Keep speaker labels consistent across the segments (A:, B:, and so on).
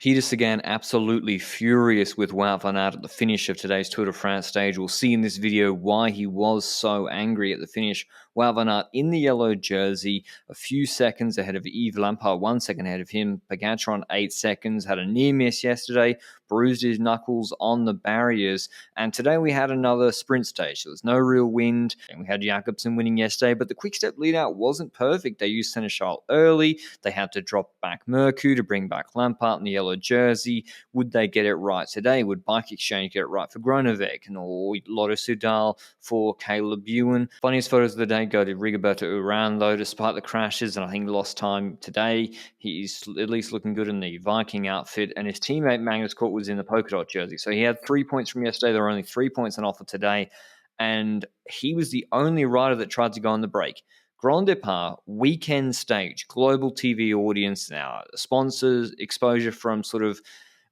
A: Peter Sagan absolutely furious with Wout van Aert at the finish of today's Tour de France stage. We'll see in this video why he was so angry at the finish. Wout van Aert in the yellow jersey, a few seconds ahead of Yves Lampaert, 1 second ahead of him. Pogačar on 8 seconds, had a near miss yesterday, bruised his knuckles on the barriers. And today we had another sprint stage. There was no real wind, and we had Jakobsen winning yesterday, but the quick-step lead-out wasn't perfect. They used Seneschal early. They had to drop back Mercu to bring back Lampaert in the yellow jersey. Would they get it right today? Would Bike Exchange get it right for Groenewegen or Lotto Soudal for Caleb Ewan? Funniest photos of the day go to Rigoberto Urán, though, despite the crashes, and I think he lost time today. He's at least looking good in the Viking outfit, and his teammate Magnus Cort was in the polka dot jersey. So he had 3 points from yesterday. There were only 3 points on offer today, and he was the only rider that tried to go on the break. Grand Depart, weekend stage, global TV audience now, sponsors, exposure from sort of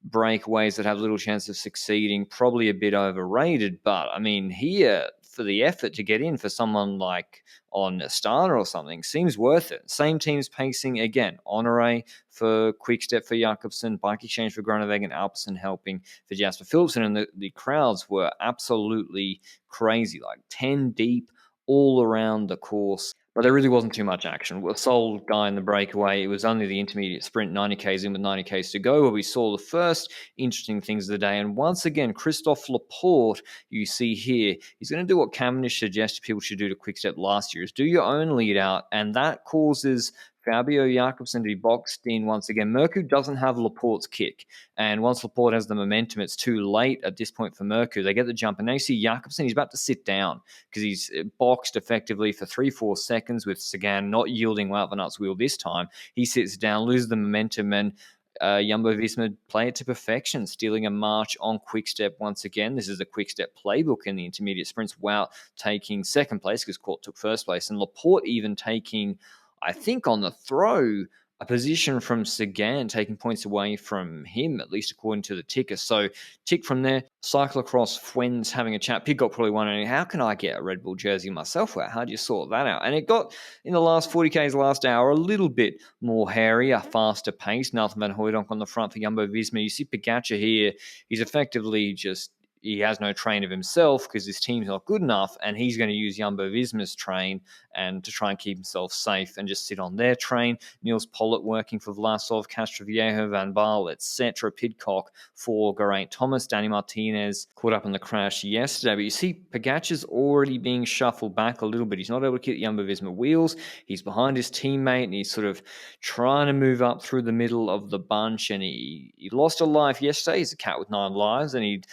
A: breakaways that have little chance of succeeding, probably a bit overrated. But I mean, here for the effort to get in for someone like on Astana or something seems worth it. Same teams pacing again. Amaury for Quickstep for Jakobsen, Bike Exchange for Groenewegen, Alpecin helping for Jasper Philipsen, and the crowds were absolutely crazy, like 10 deep all around the course. But there really wasn't too much action. A sole guy in the breakaway. It was only the intermediate sprint, 90Ks in with 90Ks to go, where we saw the first interesting things of the day. And once again, Christophe Laporte, you see here, he's going to do what Cavendish suggested people should do to Quickstep last year, is do your own lead out, and that causes Fabio Jakobsen to be boxed in once again. Mercu doesn't have Laporte's kick, and once Laporte has the momentum, it's too late at this point for Mercu. They get the jump, and now you see Jakobsen, he's about to sit down because he's boxed effectively for 3-4 seconds with Sagan not yielding Wout van Aert's wheel this time. He sits down, loses the momentum, and Jumbo-Visma play it to perfection, stealing a march on Quickstep once again. This is a Quickstep playbook in the intermediate sprints. Wout taking second place because Cort took first place, and Laporte even taking, I think on the throw, a position from Sagan, taking points away from him, at least according to the ticker. So tick from there. Cyclocross, Fuens having a chat. Pidcock probably wondering, how can I get a Red Bull jersey myself? How do you sort that out? And it got, in the last 40Ks, last hour, a little bit more hairy, a faster pace. Nathan van Hooydonk on the front for Jumbo-Visma. You see Pogačar here. He's effectively just, he has no train of himself because his team's not good enough, and he's going to use Jumbo-Visma's train and to try and keep himself safe and just sit on their train. Niels Pollitt working for Vlasov, Castroviejo, Van Baarle, etc. Pidcock for Geraint Thomas. Danny Martinez caught up in the crash yesterday, but you see Pogačar's already being shuffled back a little bit. He's not able to keep the Jumbo-Visma wheels. He's behind his teammate, and he's sort of trying to move up through the middle of the bunch, and he lost a life yesterday. He's a cat with 9 lives, and he'd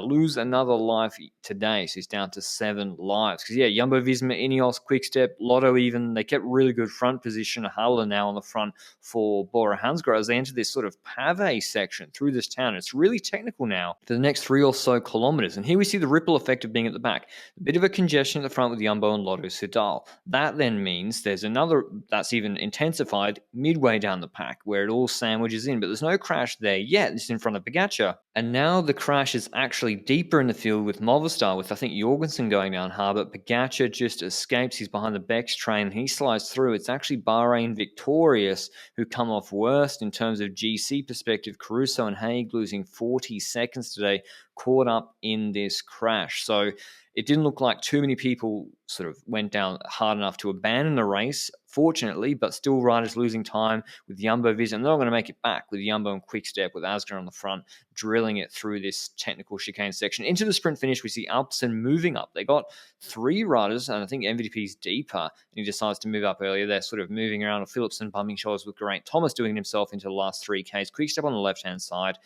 A: lose another life today, so he's down to 7 lives. Because yeah, Jumbo-Visma, Ineos, Quickstep, Lotto even, they kept really good front position. Haller now on the front for Bora Hansgrohe as they enter this sort of pave section through this town. It's really technical now for the next 3 or so kilometers. And here we see the ripple effect of being at the back. A bit of a congestion at the front with Jumbo and Lotto Soudal. That then means there's another that's even intensified midway down the pack where it all sandwiches in, but there's no crash there yet. This is in front of Pogačar. And now the crash is actually deeper in the field with Movistar, with I think Jorgensen going down hard, but Pogačar just escapes. He's behind the Beck's train. He slides through. It's actually Bahrain Victorious who come off worst in terms of GC perspective. Caruso and Haig losing 40 seconds today, caught up in this crash. So it didn't look like too many people sort of went down hard enough to abandon the race, fortunately, but still riders losing time with Jumbo-Visma. They're not going to make it back with Jumbo and Quickstep, with Asgreen on the front, drilling it through this technical chicane section. Into the sprint finish, we see Alpecin moving up. They got 3 riders, and I think MVP's deeper, and he decides to move up earlier. They're sort of moving around, Philipsen bumping shoulders with Geraint Thomas doing himself into the last 3Ks. Quickstep on the left-hand side,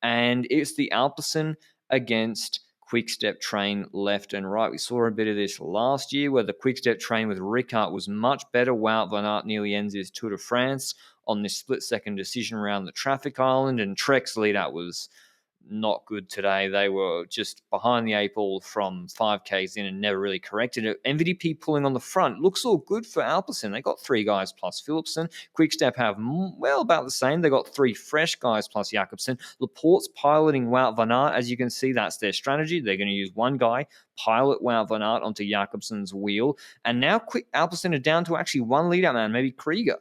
A: and it's the Alpecin against Quickstep train left and right. We saw a bit of this last year where the Quickstep train with Ricard was much better. Wout van Aert nearly ends his Tour de France on this split-second decision around the traffic island, and Trek's lead-out was not good today. They were just behind the 8 ball from 5Ks in and never really corrected it. MVDP pulling on the front. Looks all good for Alpecin. They got 3 guys plus Philipsen. Quickstep have, well, about the same. They got 3 fresh guys plus Jakobsen. Laporte's piloting Wout van Aert. As you can see, that's their strategy. They're going to use one guy, pilot Wout van Aert onto Jakobsen's wheel. And now Alpecin are down to actually one leader man, maybe Krieger.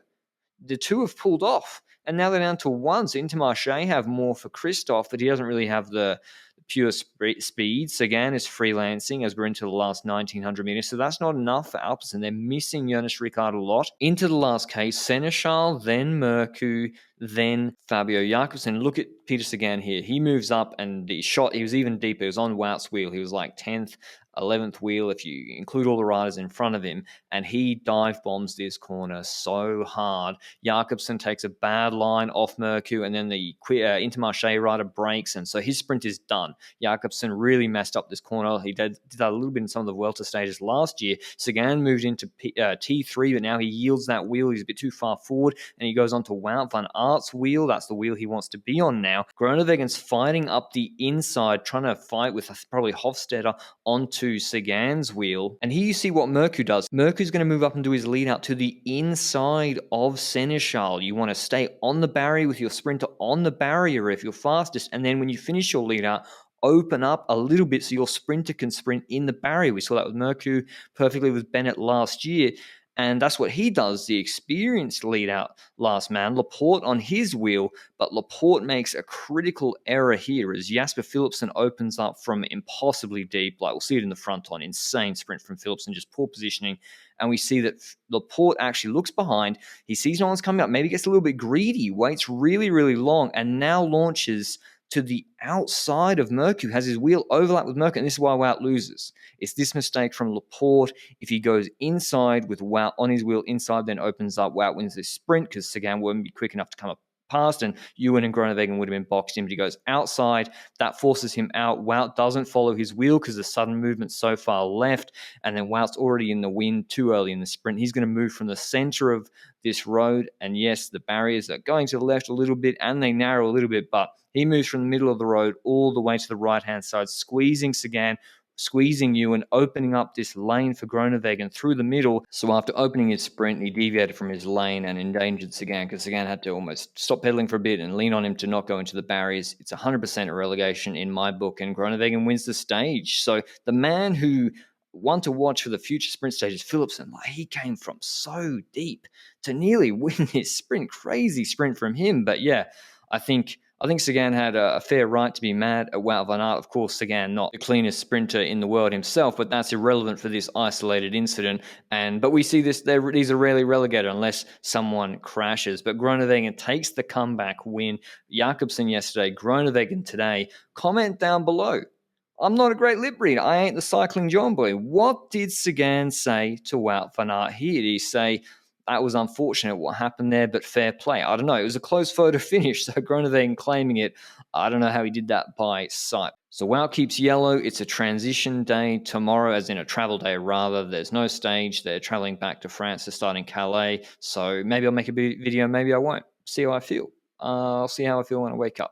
A: The 2 have pulled off. and now they're down to 1. So Intermarché have more for Christophe, but he doesn't really have the pure speed. Sagan is freelancing as we're into the last 1900 meters, so that's not enough for Alpecin. They're missing Jonas Ricard a lot. Into the last case, Seneschal, then Mercu, then Fabio Jakobsen. Look at Peter Sagan here. He moves up and he was even deeper. He was on Wout's wheel. He was like 10th, 11th wheel if you include all the riders in front of him, and he dive bombs this corner so hard. Jakobsen takes a bad line off Mercu, and then the Intermarché rider breaks, and so his sprint is done. Jakobsen really messed up this corner. He did that a little bit in some of the Vuelta stages last year. Sagan moved into T3, but now he yields that wheel. He's a bit too far forward, and he goes on to Wout van Aert's wheel. That's the wheel he wants to be on now. Groeneweggen's fighting up the inside, trying to fight with probably Hofstadter onto Sagan's wheel. And here you see what Mercu does. Mercu's going to move up and do his lead out to the inside of Seneschal. You want to stay on the barrier with your sprinter on the barrier if you're fastest, and then when you finish your lead out, open up a little bit so your sprinter can sprint in the barrier. We saw that with Mercu perfectly with Bennett last year. And that's what he does, the experienced lead out last man, Laporte on his wheel, but Laporte makes a critical error here as Jasper Philipsen opens up from impossibly deep. Like we'll see it in the front on, insane sprint from Philipsen, just poor positioning. And we see that Laporte actually looks behind. He sees no one's coming up, maybe gets a little bit greedy, waits really, really long, and now launches to the outside of Mercu, has his wheel overlap with Mercu, and this is why Wout loses. It's this mistake from Laporte. If he goes inside with Wout on his wheel inside, then opens up, Wout wins this sprint because Sagan wouldn't be quick enough to come up past, and Ewan and Groenewegen would have been boxed in, but he goes outside. That forces him out. Wout doesn't follow his wheel because the sudden movement's so far left, and then Wout's already in the wind too early in the sprint. He's going to move from the center of this road, and yes, the barriers are going to the left a little bit, and they narrow a little bit, but he moves from the middle of the road all the way to the right-hand side, squeezing Sagan, squeezing Ewan, opening up this lane for Groenewegen through the middle. So after opening his sprint, he deviated from his lane and endangered Sagan because Sagan had to almost stop pedaling for a bit and lean on him to not go into the barriers. It's 100% a relegation in my book, and Groenewegen wins the stage. So the man who one to watch for the future sprint stages, Philipsen, like he came from so deep to nearly win this sprint. Crazy sprint from him. But yeah, I think Sagan had a fair right to be mad at Wout van Aert. Of course, Sagan not the cleanest sprinter in the world himself, but that's irrelevant for this isolated incident. But we see these are rarely relegated unless someone crashes. But Groenewegen takes the comeback win. Jakobsen yesterday, Groenewegen today. Comment down below. I'm not a great lip reader. I ain't the cycling John boy. What did Sagan say to Wout van Aert here? Did he say, that was unfortunate what happened there, but fair play? I don't know. It was a close photo finish, so Groenewegen claiming it. I don't know how he did that by sight. So Wout keeps yellow. It's a transition day tomorrow, as in a travel day rather. There's no stage. They're traveling back to France to start in Calais. So maybe I'll make a video, maybe I won't. See how I feel. I'll see how I feel when I wake up.